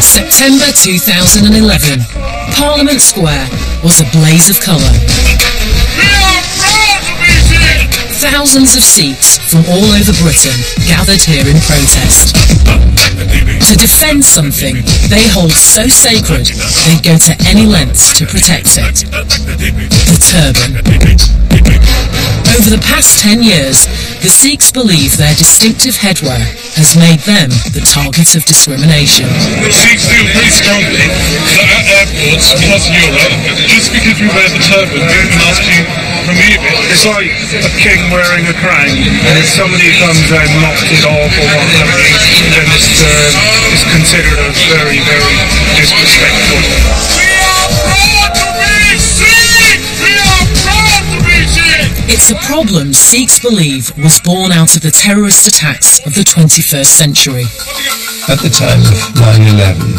September 2011. Parliament Square was a blaze of colour. Thousands of Sikhs from all over Britain gathered here in protest. To defend something they hold so sacred, they'd go to any lengths to protect it. The turban. Over the past 10 years, the Sikhs believe their distinctive headwear has made them the target of discrimination. Sikhs feel pretty strongly that at airports across Europe, just because you wear the turban, they can ask you to remove it. It's like a king wearing a crown, and if somebody comes and knocks it off or what have you, then it's considered a very, very disrespectful. It's a problem Sikhs believe was born out of the terrorist attacks of the 21st century. At the time of 9/11,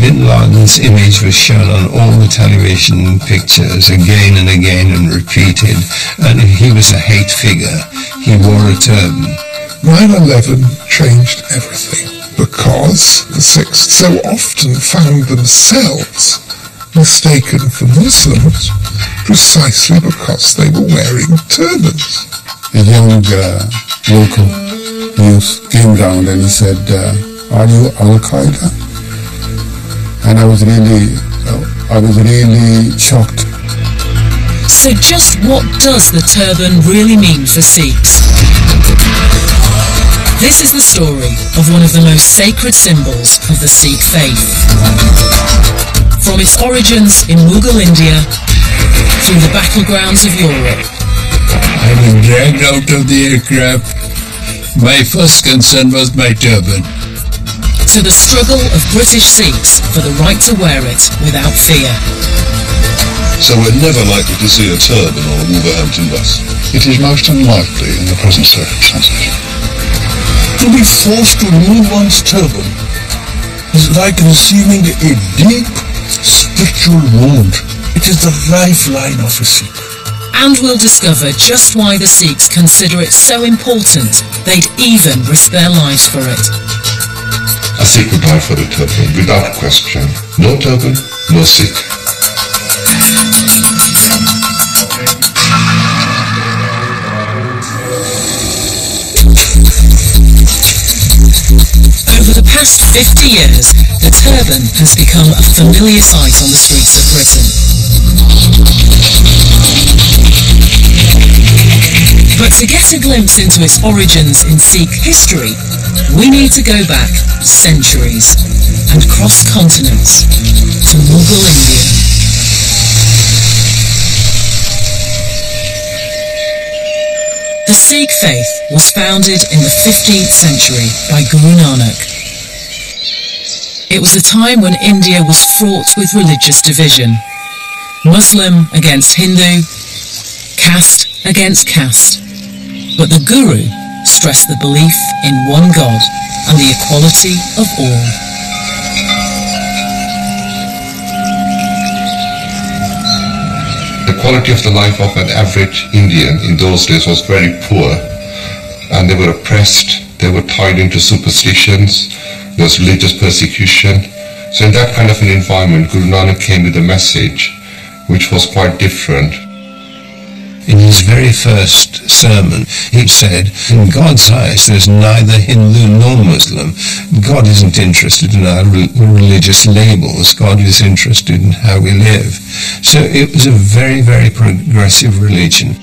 Bin Laden's image was shown on all the television pictures again and again and repeated, and he was a hate figure. He wore a turban. 9/11 changed everything because the Sikhs so often found themselves mistaken for Muslims precisely because they were wearing turbans. A young local youth came round and he said, "Are you Al-Qaeda?" And I was really shocked. So just what does the turban really mean for Sikhs? This is the story of one of the most sacred symbols of the Sikh faith. From its origins in Mughal India, through the battlegrounds of Europe. I was dragged out of the aircraft. My first concern was my turban. To the struggle of British Sikhs for the right to wear it without fear. So we're never likely to see a turban on a Wolverhampton bus. It is most unlikely in the present circumstances. To be forced to remove one's turban is like receiving a deep spiritual wound. It is the lifeline of a Sikh. And we'll discover just why the Sikhs consider it so important they'd even risk their lives for it. A Sikh would die for the turban, without question. No turban, no Sikh. Over the past 50 years, the turban has become a familiar sight on the streets of Britain. But to get a glimpse into its origins in Sikh history, we need to go back centuries and cross continents to Mughal India. The Sikh faith was founded in the 15th century by Guru Nanak. It was a time when India was fraught with religious division. Muslim against Hindu, caste against caste. But the Guru stressed the belief in one God and the equality of all. The quality of the life of an average Indian in those days was very poor, and they were oppressed, they were tied into superstitions, there was religious persecution. So in that kind of an environment, Guru Nanak came with a message which was quite different. In his very first sermon, he said, in God's eyes, there's neither Hindu nor Muslim. God isn't interested in our religious labels. God is interested in how we live. So it was a very, very progressive religion.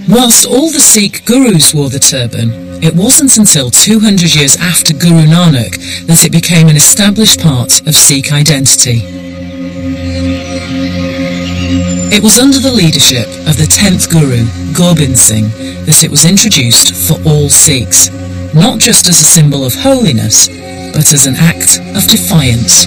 Whilst all the Sikh gurus wore the turban, it wasn't until 200 years after Guru Nanak that it became an established part of Sikh identity. It was under the leadership of the 10th Guru, Gobind Singh, that it was introduced for all Sikhs, not just as a symbol of holiness, but as an act of defiance.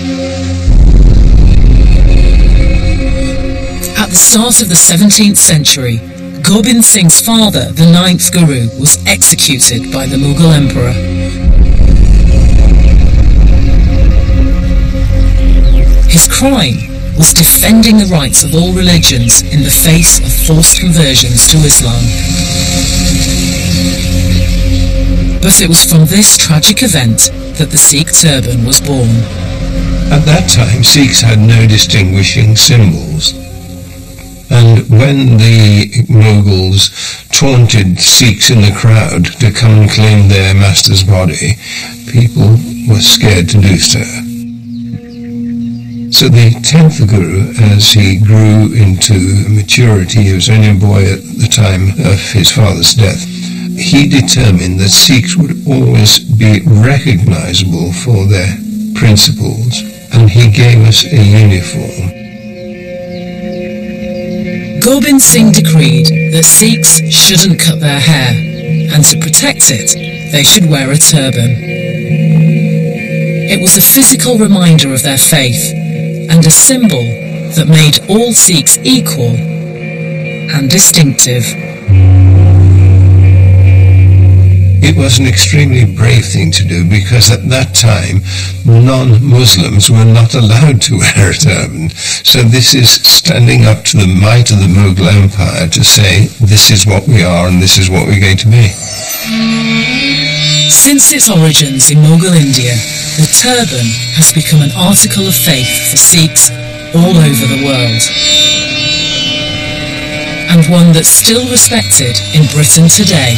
At the start of the 17th century, Gobind Singh's father, the 9th Guru, was executed by the Mughal emperor. His crime was defending the rights of all religions in the face of forced conversions to Islam. But it was from this tragic event that the Sikh turban was born. At that time, Sikhs had no distinguishing symbols. And when the Mughals taunted Sikhs in the crowd to come and claim their master's body, people were scared to do so. So the 10th Guru, as he grew into maturity, he was only a boy at the time of his father's death, he determined that Sikhs would always be recognizable for their principles, and he gave us a uniform. Gobind Singh decreed that Sikhs shouldn't cut their hair, and to protect it, they should wear a turban. It was a physical reminder of their faith, and a symbol that made all Sikhs equal and distinctive. It was an extremely brave thing to do because at that time non-Muslims were not allowed to wear a turban. So this is standing up to the might of the Mughal Empire to say this is what we are and this is what we're going to be. Since its origins in Mughal India, the turban has become an article of faith for Sikhs all over the world, and one that's still respected in Britain today.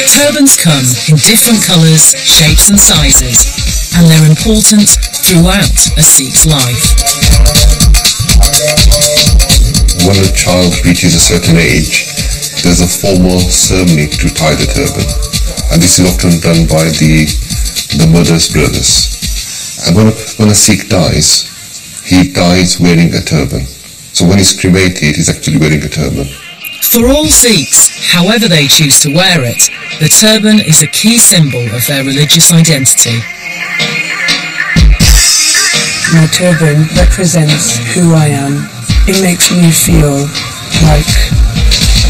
Turbans come in different colours, shapes and sizes, and they're important throughout a Sikh's life. When a child reaches a certain age, there's a formal ceremony to tie the turban, and this is often done by the mother's brothers. And when a Sikh dies, he dies wearing a turban. So when he's cremated, he's actually wearing a turban. For all Sikhs, however they choose to wear it, the turban is a key symbol of their religious identity. My turban represents who I am. It makes me feel like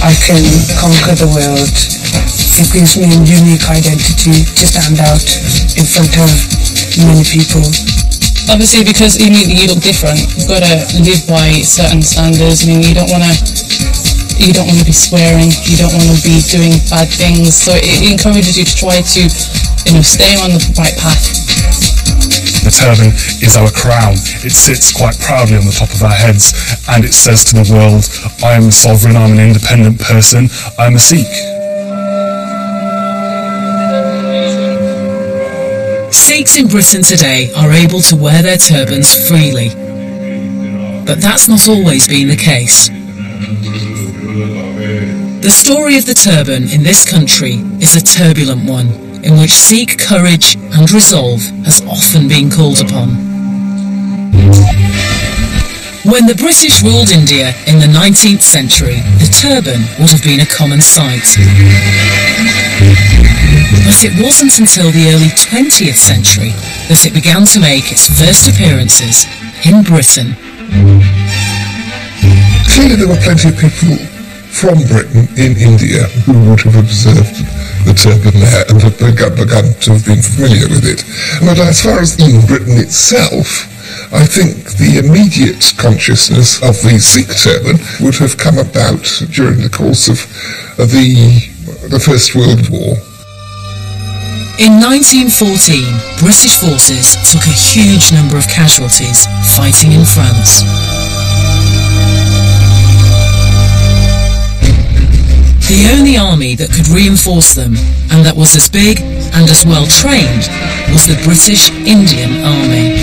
I can conquer the world. It gives me a unique identity to stand out in front of many people. Obviously, because you look different, you've got to live by certain standards. You don't want to be swearing, you don't want to be doing bad things. So it encourages you to try to, stay on the right path. The turban is our crown. It sits quite proudly on the top of our heads, and it says to the world, I am a sovereign, I'm an independent person, I'm a Sikh. Sikhs in Britain today are able to wear their turbans freely, but that's not always been the case. The story of the turban in this country is a turbulent one, in which Sikh courage and resolve has often been called upon. When the British ruled India in the 19th century, the turban would have been a common sight. But it wasn't until the early 20th century that it began to make its first appearances in Britain. Clearly there were plenty of people from Britain in India who would have observed the turban there and have begun to have been familiar with it. But as far as in Britain itself, I think the immediate consciousness of the Sikh turban would have come about during the course of the First World War. In 1914, British forces took a huge number of casualties fighting in France. The only army that could reinforce them, and that was as big and as well trained, was the British Indian Army.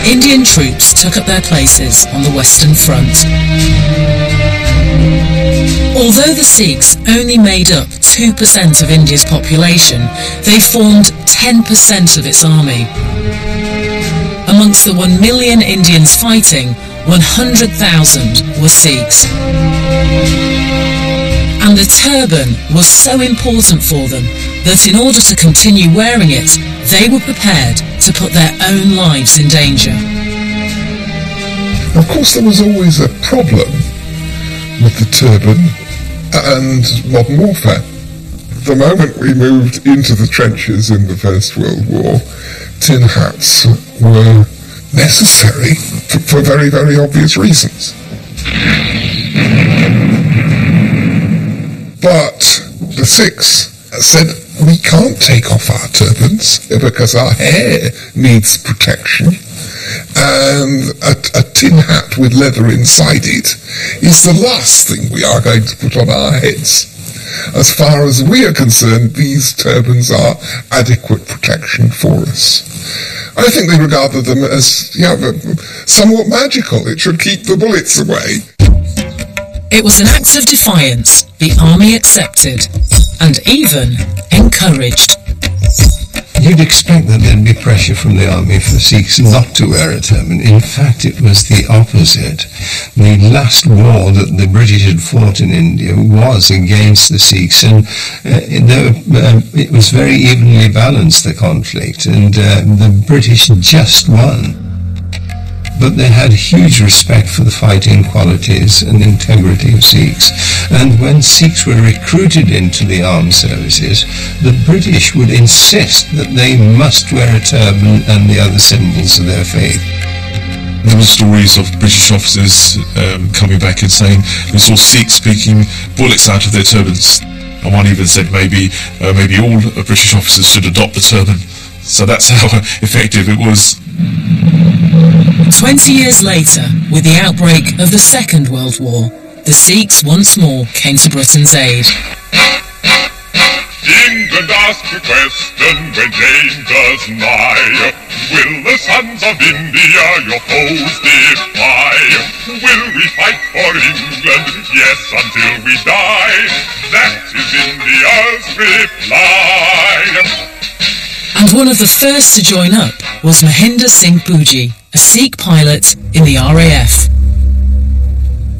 Indian troops took up their places on the Western Front. Although the Sikhs only made up 2% of India's population, they formed 10% of its army. Amongst the 1 million Indians fighting, 100,000 were Sikhs. And the turban was so important for them that in order to continue wearing it, they were prepared to put their own lives in danger. Of course, there was always a problem with the turban and modern warfare. The moment we moved into the trenches in the First World War, tin hats were necessary for very, very obvious reasons. But the Sikhs said, we can't take off our turbans because our hair needs protection, and a tin hat with leather inside it is the last thing we are going to put on our heads. As far as we are concerned, these turbans are adequate protection for us. I think they regarded them as somewhat magical. It should keep the bullets away. It was an act of defiance the army accepted and even encouraged. You'd expect that there'd be pressure from the army for Sikhs not to wear a turban. In fact, it was the opposite. The last war that the British had fought in India was against the Sikhs, and it was very evenly balanced, the conflict, and the British just won. But they had huge respect for the fighting qualities and integrity of Sikhs. And when Sikhs were recruited into the armed services, the British would insist that they must wear a turban and the other symbols of their faith. There were stories of British officers coming back and saying they saw Sikhs speaking bullets out of their turbans. And one even said maybe all British officers should adopt the turban. So that's how effective it was. 20 years later, with the outbreak of the Second World War, the Sikhs once more came to Britain's aid. England asked the question when dangers nigh, will the sons of India your foes defy? Will we fight for England? Yes, until we die. That is India's reply. And one of the first to join up was Mahinder Singh Pooji, a Sikh pilot in the RAF.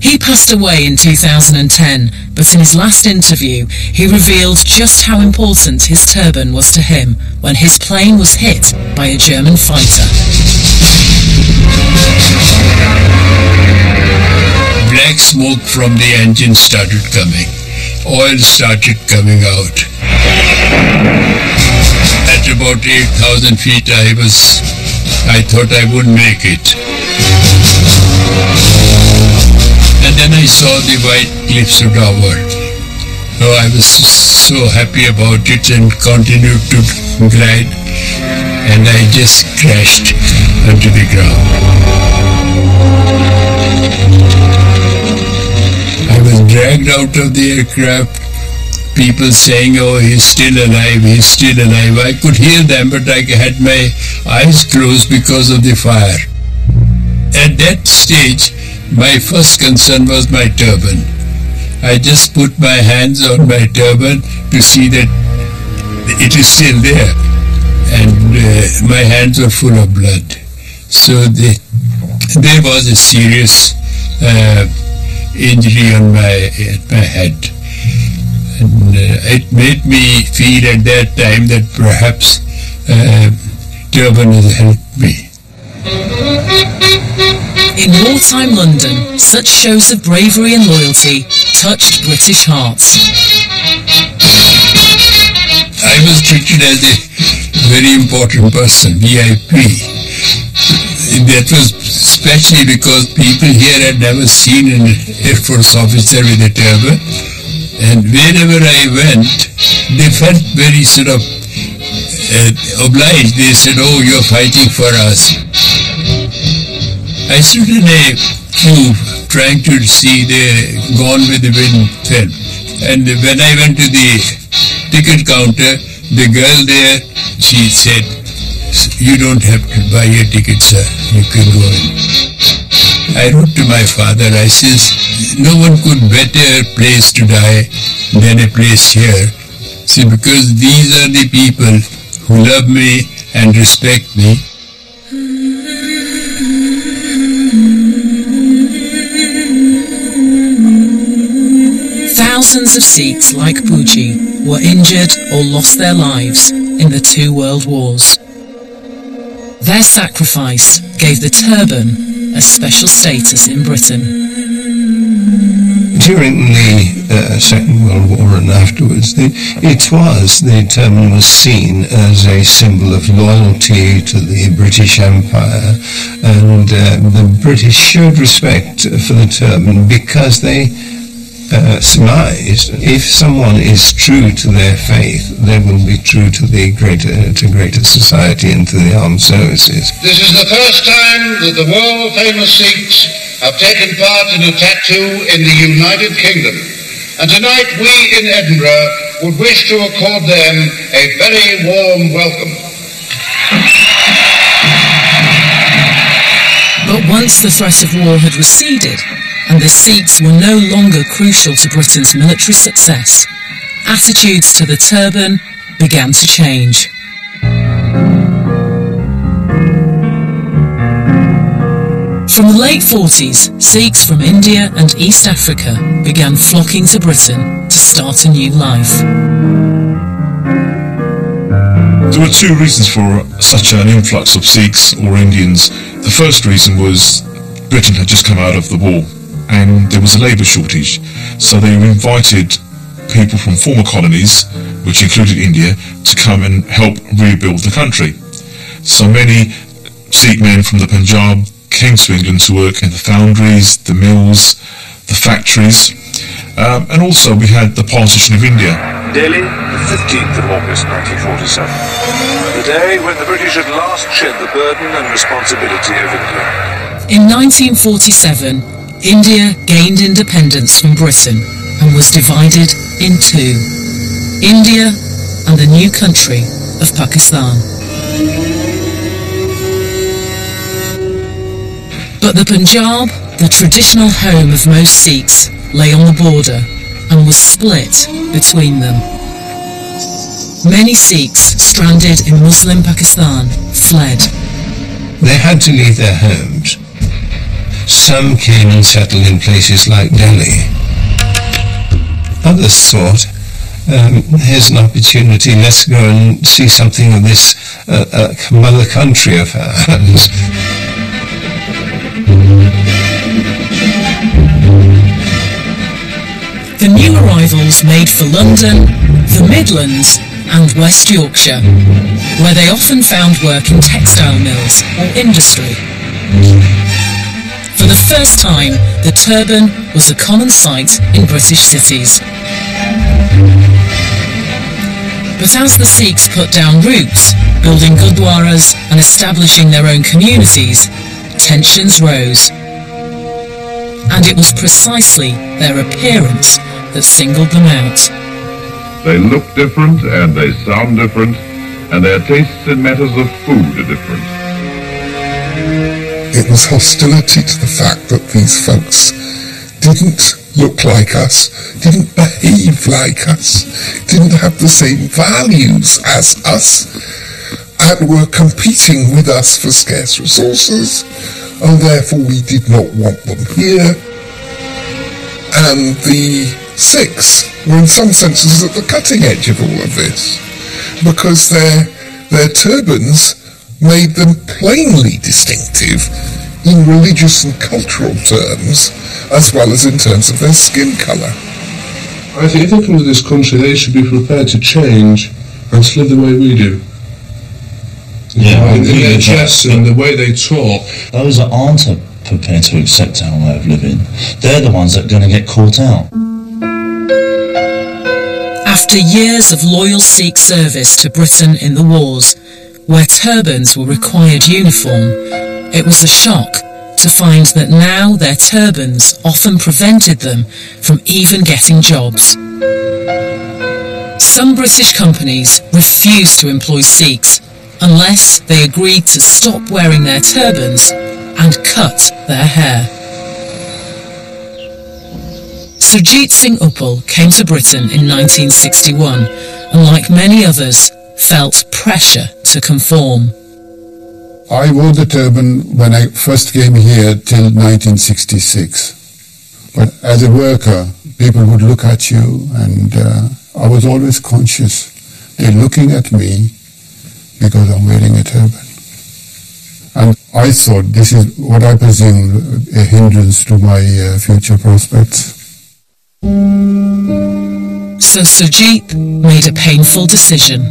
He passed away in 2010, but in his last interview, he revealed just how important his turban was to him when his plane was hit by a German fighter. Black smoke from the engine started coming. Oil started coming out. At about 8,000 feet I thought I wouldn't make it. And then I saw the white cliffs of Dover. Oh, I was so happy about it and continued to glide, and I just crashed onto the ground. I was dragged out of the aircraft. People saying, oh, he's still alive, he's still alive. I could hear them, but I had my eyes closed because of the fire. At that stage, my first concern was my turban. I just put my hands on my turban to see that it is still there. And my hands were full of blood. So there was a serious injury on my head. And it made me feel at that time that perhaps turban has helped me. In wartime London, such shows of bravery and loyalty touched British hearts. I was treated as a very important person, VIP. That was especially because people here had never seen an Air Force officer with a turban. And wherever I went, they felt very sort of obliged. They said, oh, you're fighting for us. I stood in a queue trying to see the Gone with the Wind film. And when I went to the ticket counter, the girl there, she said, you don't have to buy a ticket, sir. You can go in. I wrote to my father, I says, no one could better place to die than a place here. See, because these are the people who love me and respect me. Thousands of Sikhs like Pooji were injured or lost their lives in the two world wars. Their sacrifice gave the turban a special status in Britain. During the Second World War and afterwards, the turban was seen as a symbol of loyalty to the British Empire, and the British showed respect for the turban because they surmised, if someone is true to their faith, they will be true to the greater society and to the armed services. This is the first time that the world-famous Sikhs have taken part in a tattoo in the United Kingdom. And tonight we in Edinburgh would wish to accord them a very warm welcome. But once the threat of war had receded, and the Sikhs were no longer crucial to Britain's military success, attitudes to the turban began to change. From the late 40s, Sikhs from India and East Africa began flocking to Britain to start a new life. There were two reasons for such an influx of Sikhs or Indians. The first reason was Britain had just come out of the war and there was a labour shortage, so they invited people from former colonies, which included India, to come and help rebuild the country. So many Sikh men from the Punjab came to England to work in the foundries, the mills, the factories, and also we had the partition of India. Delhi, the 15th of August 1947, the day when the British at last shed the burden and responsibility of India. In 1947, India gained independence from Britain and was divided in two: India and the new country of Pakistan. But the Punjab, the traditional home of most Sikhs, lay on the border and was split between them. Many Sikhs stranded in Muslim Pakistan fled. They had to leave their homes. Some came and settled in places like Delhi. Others thought, here's an opportunity, let's go and see something of this mother country of ours. The new arrivals made for London, the Midlands and West Yorkshire, where they often found work in textile mills or industry. For the first time, the turban was a common sight in British cities. But as the Sikhs put down roots, building gurdwaras and establishing their own communities, tensions rose. And it was precisely their appearance that singled them out. They look different and they sound different, and their tastes in matters of food are different. It was hostility to the fact that these folks didn't look like us, didn't behave like us, didn't have the same values as us, and were competing with us for scarce resources, and therefore we did not want them here. And the Sikhs were in some senses at the cutting edge of all of this, because their turbans made them plainly distinctive in religious and cultural terms, as well as in terms of their skin colour. I think if they come to this country, they should be prepared to change and to live the way we do. In their dress and the way they talk. Those that aren't prepared to accept our way of living, they're the ones that are going to get caught out. After years of loyal Sikh service to Britain in the wars, where turbans were required uniform, it was a shock to find that now their turbans often prevented them from even getting jobs. Some British companies refused to employ Sikhs unless they agreed to stop wearing their turbans and cut their hair. Surjit Singh Uppal came to Britain in 1961 and, like many others, felt pressure to conform. I wore the turban when I first came here till 1966. But as a worker, people would look at you, and I was always conscious they're looking at me because I'm wearing a turban. And I thought this is what I presume a hindrance to my future prospects. So Surjit made a painful decision.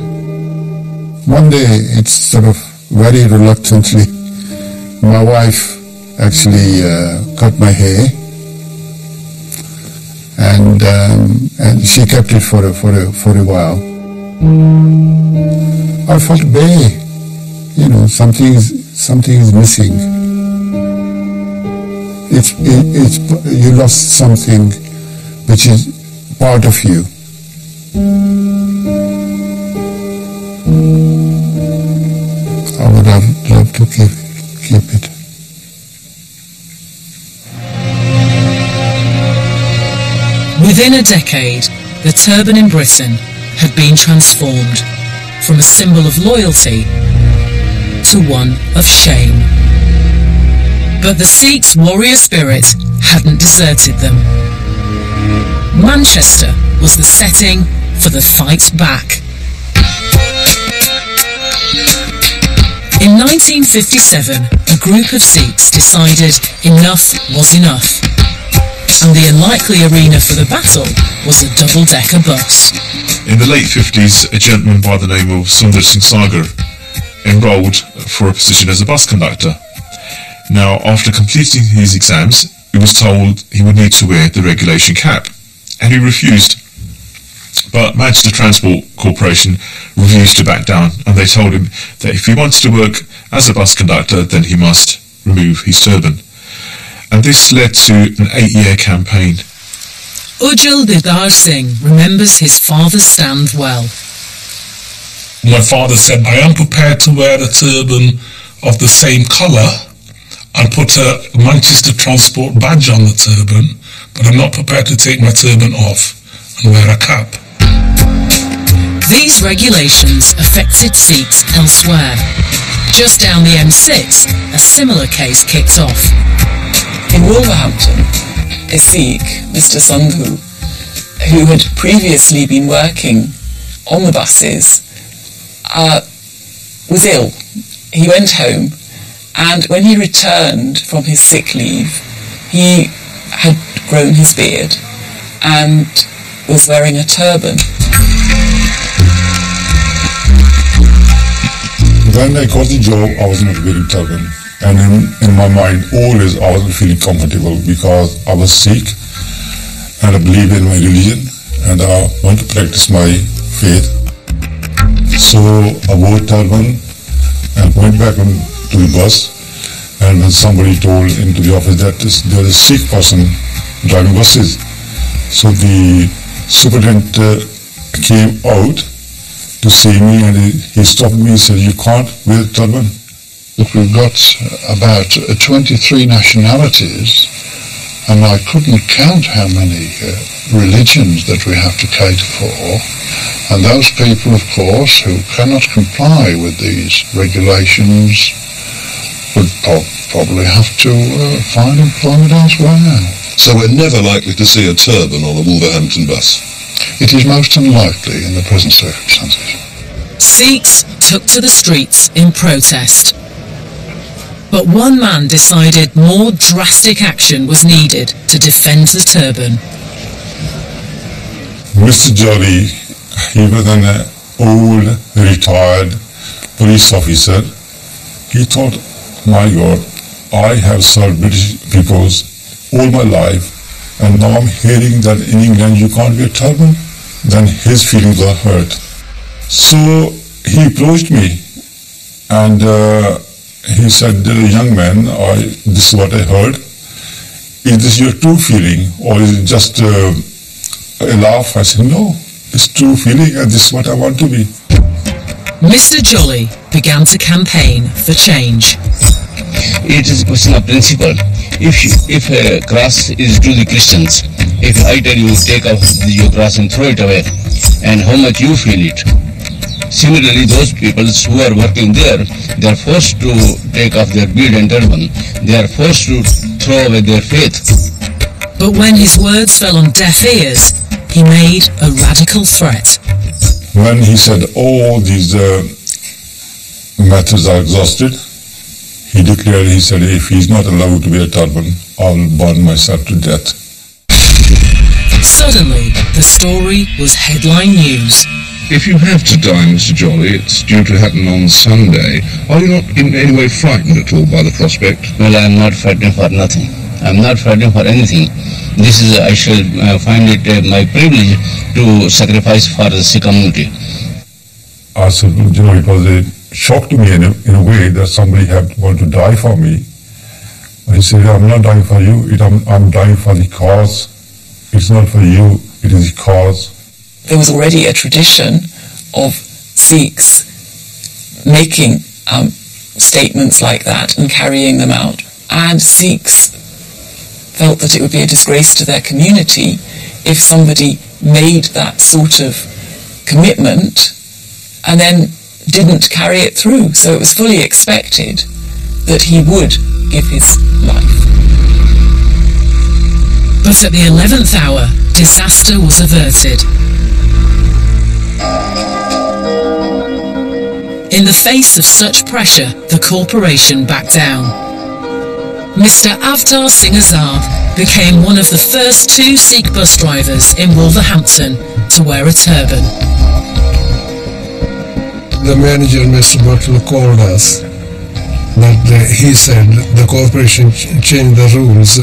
One day, it's sort of very reluctantly, my wife actually cut my hair, and she kept it for a while. I felt something is missing. You lost something which is part of you. I would have loved to keep it. Within a decade, the turban in Britain had been transformed from a symbol of loyalty to one of shame. But the Sikhs' warrior spirit hadn't deserted them. Manchester was the setting for the fight back. In 1957, a group of Sikhs decided enough was enough, and the unlikely arena for the battle was a double-decker bus. In the late 50s, a gentleman by the name of Sundar Singh Sagar enrolled for a position as a bus conductor. Now, after completing his exams, he was told he would need to wear the regulation cap, and he refused. But Manchester Transport Corporation refused to back down, and they told him that if he wants to work as a bus conductor, then he must remove his turban. And this led to an 8-year campaign. Ujjwal Didar Singh remembers his father's stand well. My father said, I am prepared to wear a turban of the same colour and put a Manchester Transport badge on the turban, but I'm not prepared to take my turban off and wear a cap. These regulations affected Sikhs elsewhere. Just down the M6, a similar case kicked off. In Wolverhampton, a Sikh, Mr. Sandhu, who had previously been working on the buses, was ill. He went home, and when he returned from his sick leave, he had grown his beard and was wearing a turban. When I got the job, I was not wearing turban. And in my mind, always I wasn't feeling comfortable because I was Sikh and I believe in my religion and I want to practice my faith. So I wore turban and went back to the bus, and when somebody told into the office that there is a Sikh person driving buses, so the superintendent came out to see me and he stopped me and said, you can't wear a turban. That we've got about 23 nationalities, and I couldn't count how many religions that we have to cater for, and those people, of course, who cannot comply with these regulations would probably have to find employment elsewhere. So we're never likely to see a turban on a Wolverhampton bus? It is most unlikely in the present circumstances. Sikhs took to the streets in protest. But one man decided more drastic action was needed to defend the turban. Mr. Jolly, he was an old, retired police officer. He thought, my God, I have served British peoples all my life, and now I'm hearing that in England you can't wear turban. Then his feelings were hurt. So he approached me, and he said, young man, this is what I heard. Is this your true feeling, or is it just a laugh? I said, no, it's true feeling, and this is what I want to be. Mr. Jolly began to campaign for change. It is a question of principle. If a cross is to the Christians, if I tell you take off your cross and throw it away, and how much you feel it. Similarly, those people who are working there, they are forced to take off their beard and turban. They are forced to throw away their faith. But when his words fell on deaf ears, he made a radical threat. When he said all these methods are exhausted, he declared, he said, if he's not allowed to wear a turban, I'll burn myself to death. Suddenly, the story was headline news. If you have to die, Mr. Jolly, it's due to happen on Sunday. Are you not in any way frightened at all by the prospect? Well, I'm not frightened for nothing. I'm not frightened for anything. this is I shall find it my privilege to sacrifice for the Sikh community. So, it was a shock to me in a way that somebody had wanted to die for me. I said, I'm not dying for you, I'm dying for the cause. It's not for you, it is the cause. There was already a tradition of Sikhs making statements like that and carrying them out. And Sikhs felt that it would be a disgrace to their community if somebody made that sort of commitment and then didn't carry it through. So it was fully expected that he would give his life. But at the 11th hour, disaster was averted. In the face of such pressure, the corporation backed down. Mr. Avtar Singh Azad became one of the first 2 Sikh bus drivers in Wolverhampton to wear a turban. The manager, Mr. Butler, called us. That he said the corporation changed the rules.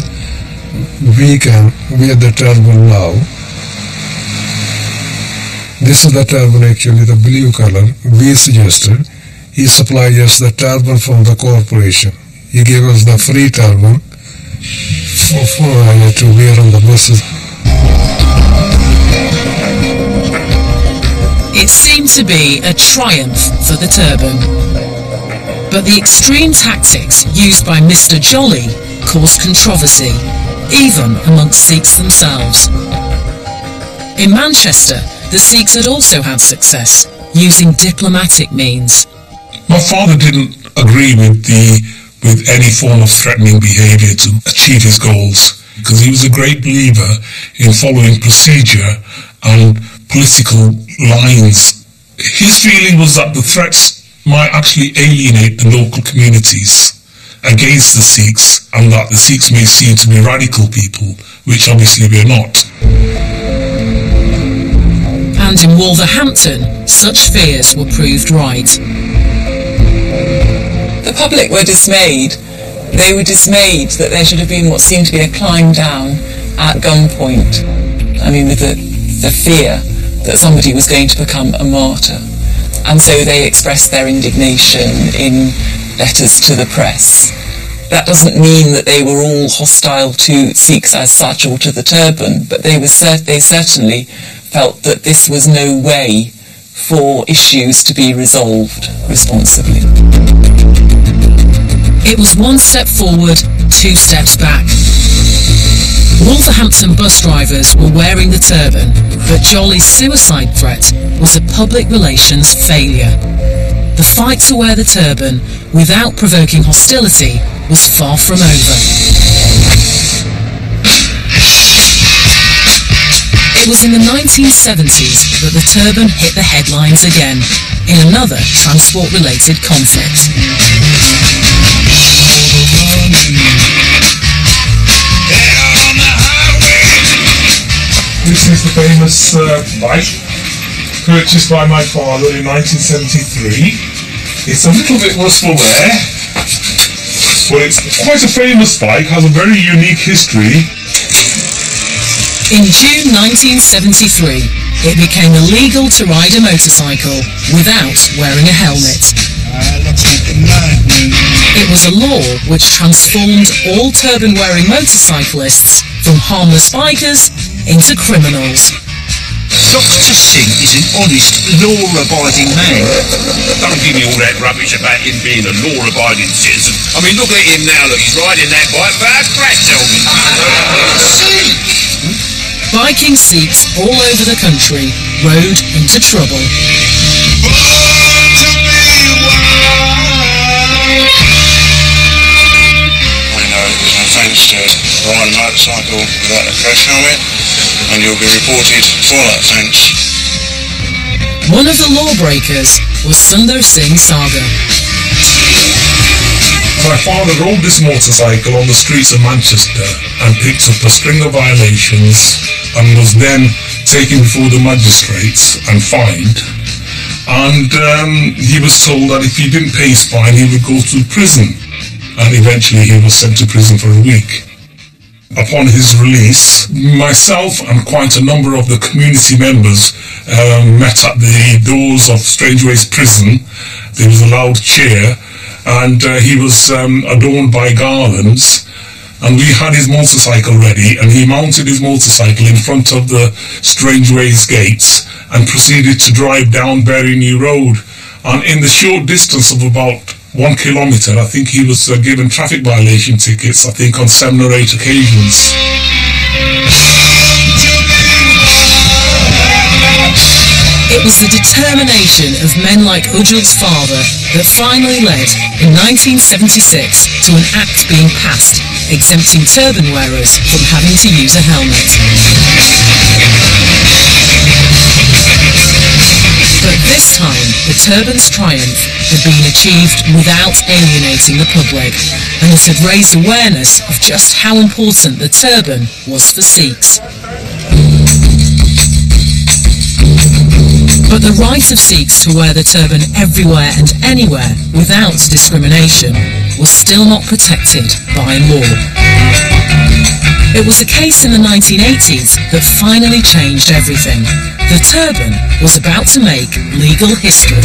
We can wear the turban now. This is the turban, actually, the blue color. We suggested. He supplied us the turban from the corporation. He gave us the free turban to wear on the buses. It seemed to be a triumph for the turban. But the extreme tactics used by Mr. Jolly caused controversy, even amongst Sikhs themselves. In Manchester, the Sikhs had also had success, using diplomatic means. My father didn't agree with any form of threatening behaviour to achieve his goals, because he was a great believer in following procedure and political lines. His feeling was that the threats might actually alienate the local communities against the Sikhs, and that the Sikhs may seem to be radical people, which obviously we're not. And in Wolverhampton, such fears were proved right. The public were dismayed. They were dismayed that there should have been what seemed to be a climb down at gunpoint. I mean, with the fear that somebody was going to become a martyr. And so they expressed their indignation in letters to the press. That doesn't mean that they were all hostile to Sikhs as such or to the turban, but they certainly felt that this was no way for issues to be resolved responsibly. It was 1 step forward, 2 steps back. Wolverhampton bus drivers were wearing the turban, but Jolly's suicide threat was a public relations failure. The fight to wear the turban without provoking hostility was far from over. It was in the 1970s that the turban hit the headlines again, in another transport-related conflict. This is the famous bike, purchased by my father in 1973. It's a little bit worse for wear, but it's quite a famous bike, has a very unique history. In June 1973, it became illegal to ride a motorcycle without wearing a helmet. It was a law which transformed all turban-wearing motorcyclists from harmless bikers into criminals. Dr. Singh is an honest, law-abiding man. Don't give me all that rubbish about him being a law-abiding citizen. I mean, look at him now, look, he's riding that bike for our crash on me. Biking Sikhs all over the country rode into trouble. I know there's an offence to ride a motorcycle without a crash helmet, and you'll be reported for that offence. One of the lawbreakers was Sundar Singh Sagar. My father rode this motorcycle on the streets of Manchester and picked up a string of violations and was then taken before the magistrates and fined. And he was told that if he didn't pay his fine, he would go to prison. And eventually he was sent to prison for a week. Upon his release, myself and quite a number of the community members met at the doors of Strangeways prison. There was a loud cheer, and he was adorned by garlands, and we had his motorcycle ready, and he mounted his motorcycle in front of the Strangeways gates and proceeded to drive down Bury New Road. And in the short distance of about 1 kilometre, I think he was given traffic violation tickets, I think on 7 or 8 occasions. It was the determination of men like Ujul's father that finally led, in 1976, to an act being passed exempting turban wearers from having to use a helmet. But this time, the turban's triumph had been achieved without alienating the public, and it had raised awareness of just how important the turban was for Sikhs. But the right of Sikhs to wear the turban everywhere and anywhere without discrimination was still not protected by law. It was a case in the 1980s that finally changed everything. The turban was about to make legal history.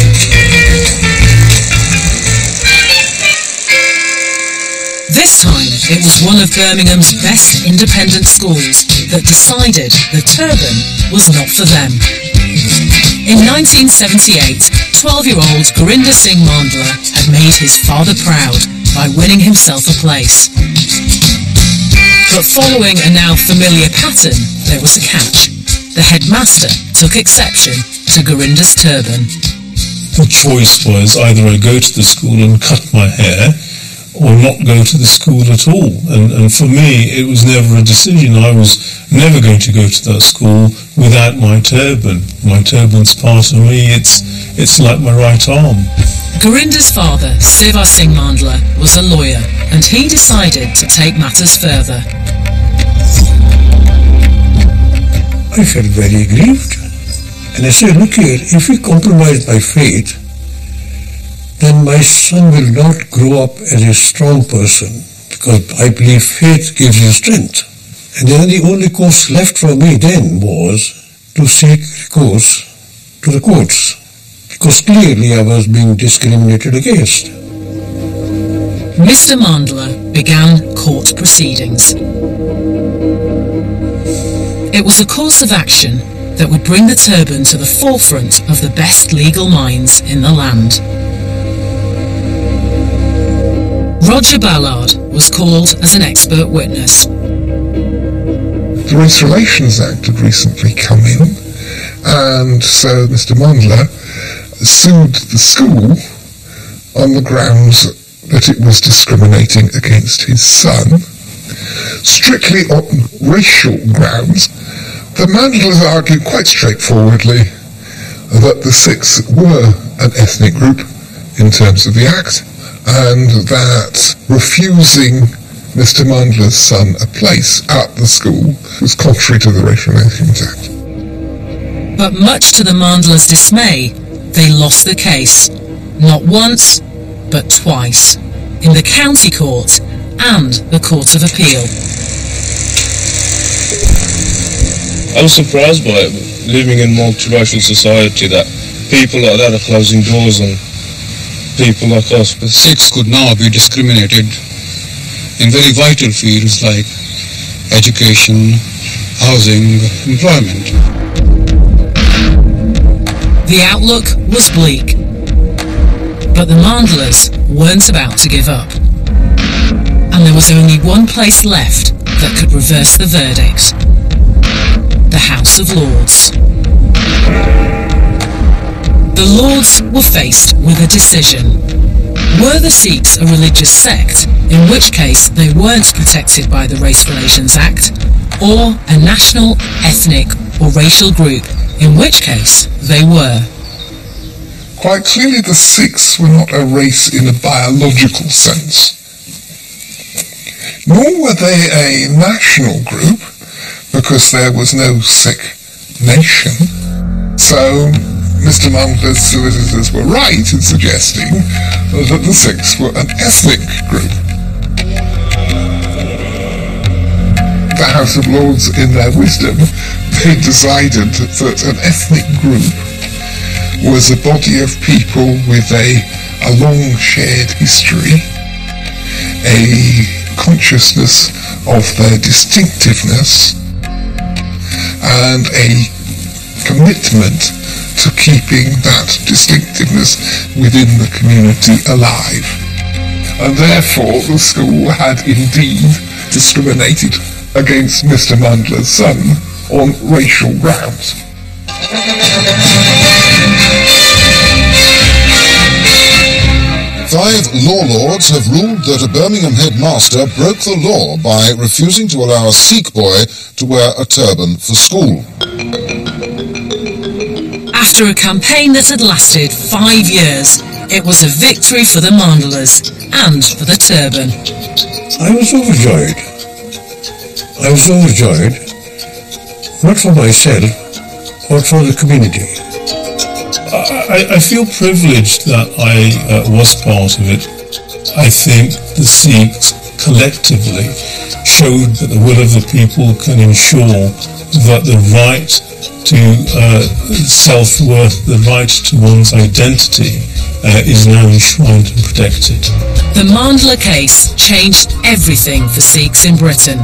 This time, it was one of Birmingham's best independent schools that decided the turban was not for them. In 1978, 12-year-old Gurinder Singh Mandla had made his father proud by winning himself a place. But following a now familiar pattern, there was a catch. The headmaster took exception to Gurinder's turban. The choice was either I go to the school and cut my hair or not go to the school at all. And for me, it was never a decision. I was never going to go to that school without my turban. My turban's part of me. It's like my right arm. Gurinder's father, Siva Singh Mandla, was a lawyer, and he decided to take matters further. I felt very grieved. And I said, look here, if we compromise my faith, then my son will not grow up as a strong person, because I believe faith gives you strength. And then the only course left for me then was to seek recourse to the courts, because clearly I was being discriminated against. Mr. Mandla began court proceedings. It was a course of action that would bring the turban to the forefront of the best legal minds in the land. Roger Ballard was called as an expert witness. The Race Relations Act had recently come in, and so Mr. Mandla sued the school on the grounds that it was discriminating against his son. Strictly on racial grounds, the Mandlas argued quite straightforwardly that the Sikhs were an ethnic group in terms of the Act, and that refusing Mr. Mandla's son a place at the school was contrary to the Racial Relations Act. But much to the Mandlas' dismay, they lost the case, not once, but twice, in the county court and the Court of Appeal. I was surprised by it, living in a multiracial society, that people like that are closing doors on people like us. The Sikhs could now be discriminated in very vital fields like education, housing, employment. The outlook was bleak, but the Mandlas weren't about to give up. And there was only one place left that could reverse the verdict: the House of Lords. The Lords were faced with a decision. Were the Sikhs a religious sect, in which case they weren't protected by the Race Relations Act, or a national, ethnic or racial group, in which case they were? Quite clearly the Sikhs were not a race in a biological sense, nor were they a national group, because there was no Sikh nation. So Mr. Mandla's solicitors were right in suggesting that the Sikhs were an ethnic group. the House of Lords, in their wisdom, they decided that an ethnic group was a body of people with a long shared history, a consciousness of their distinctiveness, and a commitment to keeping that distinctiveness within the community alive. And therefore the school had indeed discriminated against Mr. Mandler's son on racial grounds. 5 law lords have ruled that a Birmingham headmaster broke the law by refusing to allow a Sikh boy to wear a turban for school. After a campaign that had lasted 5 years, it was a victory for the Mandlers and for the turban. I was overjoyed. Not for myself, but for the community. I feel privileged that I was part of it. I think the Sikhs collectively showed that the will of the people can ensure that the right to self-worth, the right to one's identity is now enshrined and protected. The Mandler case changed everything for Sikhs in Britain.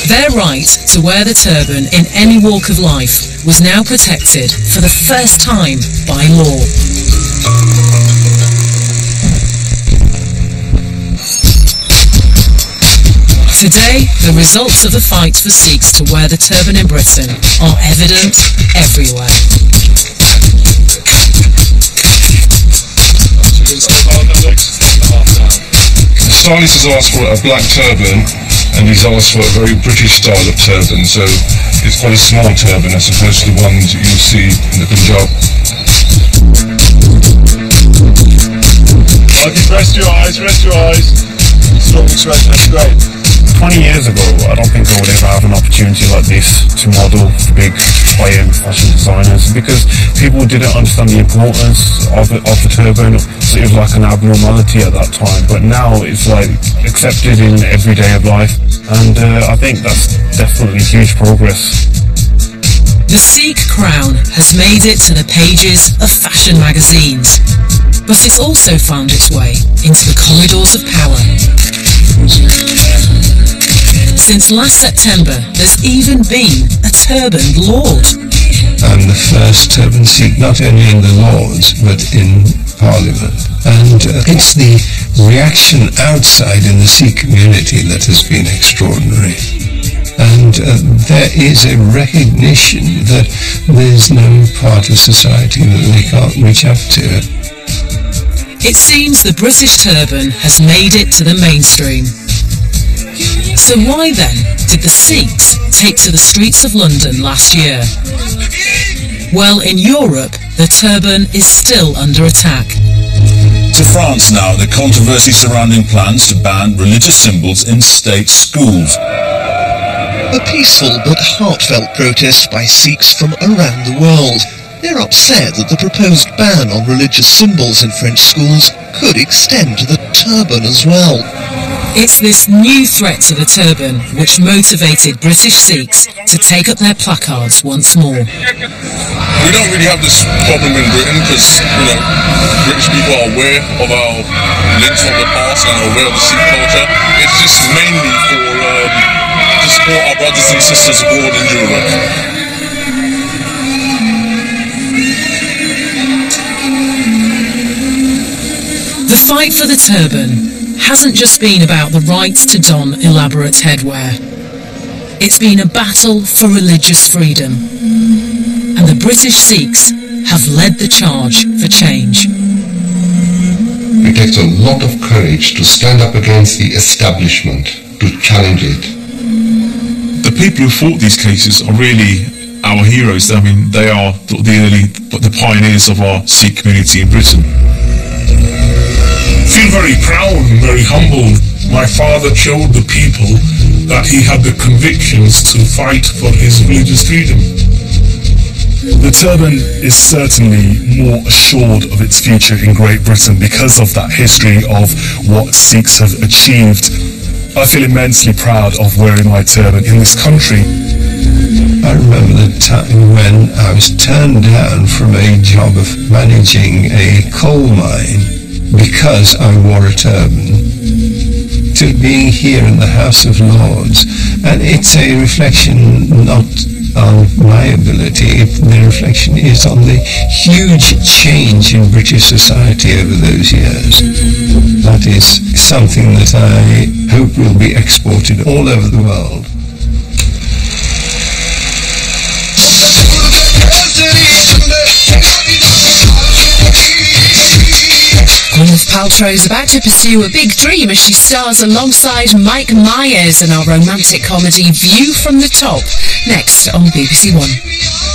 Their right to wear the turban in any walk of life was now protected for the first time by law. Today, the results of the fight for Sikhs to wear the turban in Britain are evident everywhere. Stylish has asked for a black turban, and he's asked for a very British style of turban, so it's quite a small turban as opposed to the ones you'll see in the Punjab. Rest your eyes. Strong expression, that's great. 20 years ago, I don't think I would ever have an opportunity like this to model for big high-end fashion designers, because people didn't understand the importance of the turban. So it was like an abnormality at that time, but now it's like accepted in every day of life, and I think that's definitely huge progress. The Sikh crown has made it to the pages of fashion magazines, but it's also found its way into the corridors of power. Since last September, there's even been a turbaned lord. I'm the first turban Sikh, not only in the Lords, but in Parliament. And it's the reaction outside in the Sikh community that has been extraordinary. And there is a recognition that there's no part of society that they can't reach up to. It seems the British turban has made it to the mainstream. So why then did the Sikhs take to the streets of London last year? Well, in Europe, the turban is still under attack. To France now, the controversy surrounding plans to ban religious symbols in state schools. A peaceful but heartfelt protest by Sikhs from around the world. They're upset that the proposed ban on religious symbols in French schools could extend to the turban as well. It's this new threat to the turban which motivated British Sikhs to take up their placards once more. We don't really have this problem in Britain because, British people are aware of our links from the past and are aware of the Sikh culture. It's just mainly for to support our brothers and sisters abroad in Europe. The fight for the turban hasn't just been about the right to don elaborate headwear. It's been a battle for religious freedom. And the British Sikhs have led the charge for change. It takes a lot of courage to stand up against the establishment, to challenge it. The people who fought these cases are really our heroes. I mean, they are the pioneers of our Sikh community in Britain. I feel very proud and very humbled. My father showed the people that he had the convictions to fight for his religious freedom. The turban is certainly more assured of its future in Great Britain because of that history of what Sikhs have achieved I feel immensely proud of wearing my turban in this country. I remember the time when I was turned down from a job of managing a coal mine because I wore a turban, to being here in the House of Lords. And it's a reflection not on my ability, the reflection is on the huge change in British society over those years. That is something that I hope will be exported all over the world. Gwyneth Paltrow is about to pursue a big dream as she stars alongside Mike Myers in our romantic comedy View from the Top, next on BBC One.